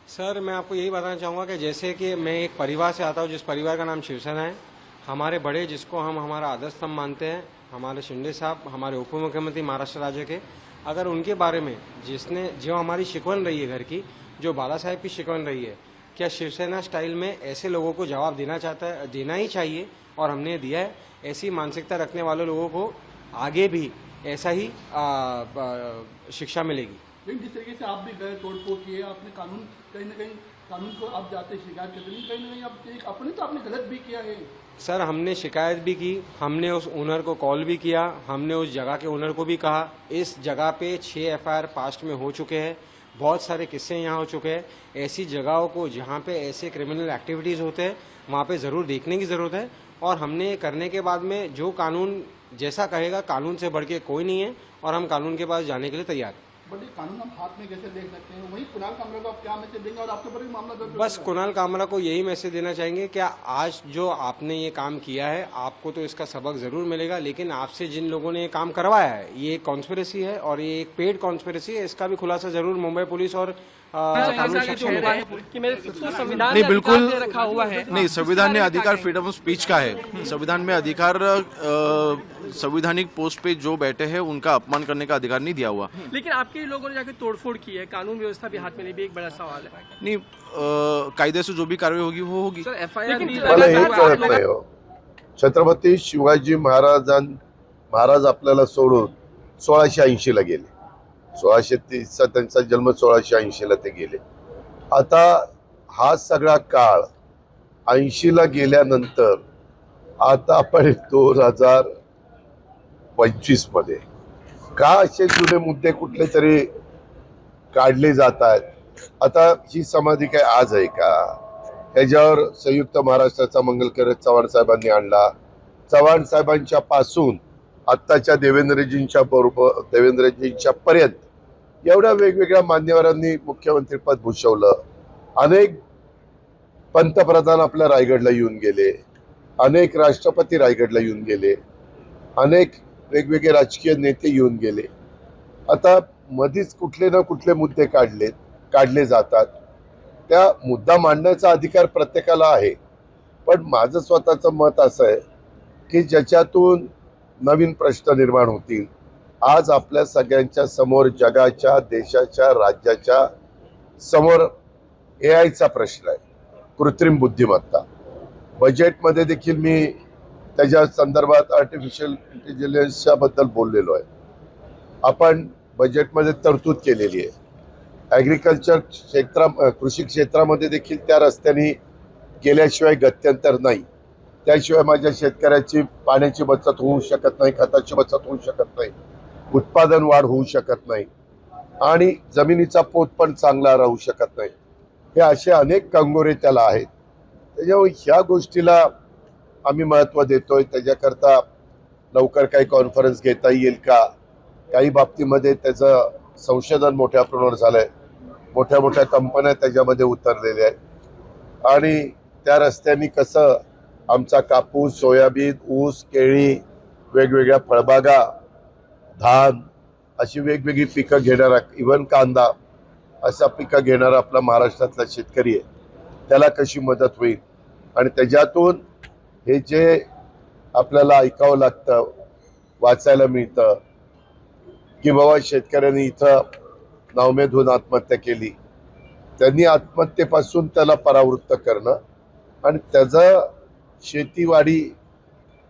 Sir मैं आपको यही बताना चाहूँगा कि जैसे कि मैं एक परिवार से आता हूँ जिस परिवार का नाम शिवसेना है। हमारे बड़े जिसको हम हमारा आदर्श स्तंभ मानते हैं, हमारे शिंदे साहब, हमारे उप मुख्यमंत्री महाराष्ट्र राज्य के, अगर उनके बारे में जिसने जो हमारी शिकवन रही है घर की, जो बाला साहेब की शिकवन रही है, क्या शिवसेना स्टाइल में ऐसे लोगों को जवाब देना चाहता है, देना ही चाहिए और हमने दिया है। ऐसी मानसिकता रखने वाले लोगों को आगे भी ऐसा ही शिक्षा मिलेगी। लेकिन जिस तरीके से आप भी गए, तोड़फोड़ किए, आपने कानून कहीं ना कहीं कानून को आप जाते शिकायत करते, लेकिन कहीं ना कहीं आप एक अपने तो आपने गलत भी किया है। सर हमने शिकायत भी की, हमने उस ओनर को कॉल भी किया, हमने उस जगह के ओनर को भी कहा। इस जगह पे 6 एफआईआर पास्ट में हो चुके हैं, बहुत सारे किस्से यहाँ हो चुके हैं। ऐसी जगहों को जहाँ पे ऐसे क्रिमिनल एक्टिविटीज़ होते हैं वहाँ पे ज़रूर देखने की ज़रूरत है। और हमने करने के बाद में जो कानून जैसा कहेगा, कानून से बढ़ के कोई नहीं है और हम कानून के पास जाने के लिए तैयार हैं। बट ये कानून हम हाथ में कैसे देख सकते हैं? वही कुणाल कामरा को आप क्या मैसेज देंगे और आपके ऊपर भी मामला दर्ज? बस कुणाल कामरा को यही मैसेज देना चाहेंगे कि आज जो आपने ये काम किया है, आपको तो इसका सबक ज़रूर मिलेगा, लेकिन आपसे जिन लोगों ने ये काम करवाया है, ये एक कॉन्स्पिरेसी है और ये एक पेड कॉन्स्पिरेसी है। इसका भी खुलासा ज़रूर मुंबई पुलिस और कानून शासन में नहीं, बिल्कुल रखा हुआ है। नहीं, संविधान में अधिकार फ्रीडम ऑफ स्पीच का है। संविधान में अधिकार संवैधानिक पोस्ट पे जो बैठे हैं उनका अपमान करने का अधिकार नहीं दिया हुआ। लेकिन आपके लोगों ने जाके तोड़फोड़ की है, कानून व्यवस्था भी हाथ में, भी एक बड़ा सवाल है। नहीं, कायदे से जो भी कार्रवाई होगी वो होगी। सर एफआईआर मला हे कळत नाही हो, छत्रपती शिवाजी महाराज आपल्याला सोडून 1680 ला गेले। 1630 चा त्यांचा जन्म, 1680 ला ते गेले। आता हा सगळा काळ 80 ला गेल्यानंतर आता आपण 2025 मध्ये का असे जुने मुद्दे कुठले तरी काढले जात आहेत? आता ही समाधी काय आज आहे का? ह्याच्यावर संयुक्त महाराष्ट्राचा मंगलकर चव्हाण साहेबांनी आणला। चव्हाण साहेबांच्या पासून आत्ताच्या देवेंद्रजींच्या बरोबर देवेंद्रजींच्या पर्यंत एवढ्या वेगवेगळ्या मान्यवरांनी मुख्यमंत्रीपद भूषवलं। अनेक पंतप्रधान आपल्या रायगडला येऊन गेले, अनेक राष्ट्रपती रायगडला येऊन गेले, अनेक वेगवेगळे राजकीय नेते येऊन गेले। आता मधीच कुठले ना कुठले मुद्दे काढले जातात। त्या मुद्दा मांडण्याचा अधिकार प्रत्येकाला आहे, पण माझं स्वतःचं मत असं आहे की ज्याच्यातून नवीन प्रश्न निर्माण होतील। आज आपल्या सगळ्यांच्या समोर, जगाच्या, देशाच्या, राज्याच्या समोर एआयचा प्रश्न आहे, कृत्रिम बुद्धिमत्ता। बजेटमध्ये देखील मी त्याच्या संदर्भात आर्टिफिशियल इंटेलिजन्सच्या बद्दल बोललेलो आहे। आपण बजेटमध्ये तरतूद केलेली आहे। ॲग्रिकल्चर कृषी क्षेत्रामध्ये देखील त्या रस्त्याने गेल्याशिवाय गत्यंतर नाही। त्याशिवाय माझ्या शेतकऱ्याची पाण्याची बचत होऊ शकत नाही, खताची बचत होऊ शकत नाही, उत्पादन वाढ होऊ शकत नाही आणि जमिनीचा पोत पण चांगला राहू शकत नाही। हे असे अनेक कंगोरे त्याला आहेत। त्याच्यामुळे ह्या गोष्टीला आम्ही महत्त्व देतोय। त्याच्याकरता लवकर काही कॉन्फरन्स घेता येईल का? काही बाबतीमध्ये त्याचं संशोधन मोठ्या प्रमाणावर झालंय, मोठ्या मोठ्या कंपन्या त्याच्यामध्ये उतरलेल्या आहेत आणि त्या रस्त्याने कसं आमचा कापूस, सोयाबीन, ऊस, केळी, वेगवेगळ्या फळबागा, धान अशी वेगवेगळी पिकं घेणारा, इव्हन कांदा अशा पिकं घेणारा आपला महाराष्ट्रातला शेतकरी आहे, त्याला कशी मदत होईल? आणि त्याच्यातून हे जे आपल्याला ऐकावं लागतं, वाचायला मिळतं की बाबा शेतकऱ्यांनी इथं नावमेद होऊन आत्महत्या केली, त्यांनी आत्महत्येपासून त्याला परावृत्त करणं आणि त्याचं शेतीवाडी,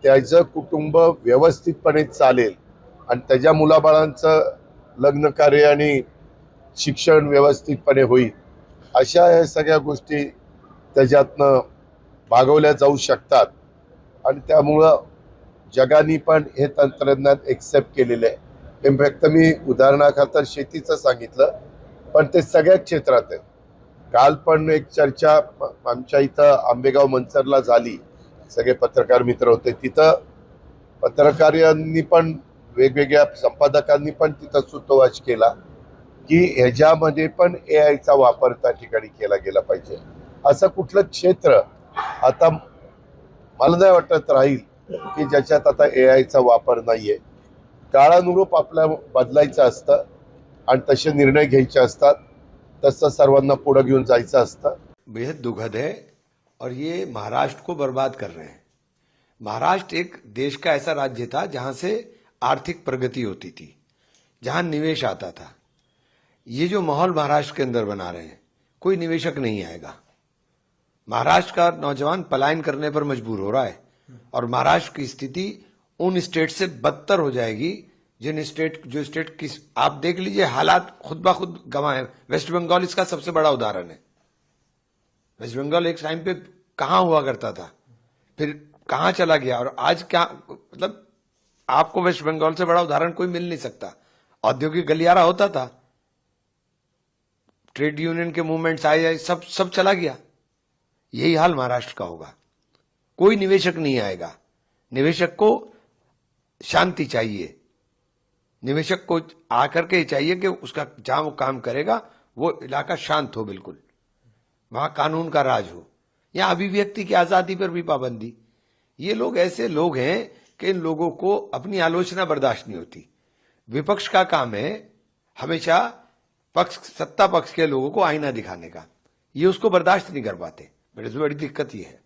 त्याचं कुटुंब व्यवस्थितपणे चालेल आणि त्याच्या मुलाबाळांचं लग्न कार्य आणि शिक्षण व्यवस्थितपणे होईल, अशा ह्या सगळ्या गोष्टी त्याच्यातनं भागवल्या जाऊ शकतात। आणि त्यामुळं जगाने पण हे तंत्रज्ञान एक्सेप्ट केलेलं आहे। इनफॅक्ट मी उदाहरणाखातर शेतीचं सांगितलं, पण ते सगळ्या क्षेत्रात आहे। काल पण एक चर्चा आमच्या इथं आंबेगाव मंचरला झाली, सगळे पत्रकार मित्र होते तिथं। पत्रकारांनी पण, वेगवेगळ्या संपादकांनी पण तिथं सूतोवाच केला की ह्याच्यामध्ये पण एआयचा वापर त्या ठिकाणी केला गेला पाहिजे। असं कुठलं क्षेत्र आता मला नाही वाटत राहील की ज्याच्यात आता एआयचा वापर नाहीये। काळानुरूप आपल्याला बदलायचं असतं आणि तसे निर्णय घ्यायचे असतात। तसं सर्वांना पुढे घेऊन जायचं असतं. बेहद दुखद है और ये महाराष्ट्र को बर्बाद कर रहे हैं. महाराष्ट्र एक देश का ऐसा राज्य था जहां से आर्थिक प्रगति होती थी, जहां निवेश आता था. ये जो माहौल महाराष्ट्र के अंदर बना रहे हैं, कोई निवेशक नहीं आएगा. महाराष्ट्र का नौजवान पलायन करने पर मजबूर हो रहा है और महाराष्ट्र की स्थिति उन स्टेट से बदतर हो जाएगी जो स्टेट की आप देख लीजिए हालात खुद ब खुद गंवाए. वेस्ट बंगाल इसका सबसे बड़ा उदाहरण है. वेस्ट बंगाल एक टाइम पे कहां हुआ करता था, फिर कहां चला गया और आज क्या, मतलब आपको वेस्ट बंगाल से बड़ा उदाहरण कोई मिल नहीं सकता. औद्योगिक गलियारा होता था, ट्रेड यूनियन के मूवमेंट्स आए, सब चला गया. यही हाल महाराष्ट्र का होगा. कोई निवेशक नहीं आएगा. निवेशक को शांति चाहिए. निवेशक को आकर के चाहिए कि उसका जहां वो काम करेगा वो इलाका शांत हो, बिल्कुल वहां कानून का राज हो. यहां अभिव्यक्ति की आजादी पर भी पाबंदी. ये लोग ऐसे लोग हैं कि इन लोगों को अपनी आलोचना बर्दाश्त नहीं होती. विपक्ष का काम है हमेशा सत्ता पक्ष के लोगों को आईना दिखाने का. ये उसको बर्दाश्त नहीं कर पाते. बड़ी दिक्कत ये है.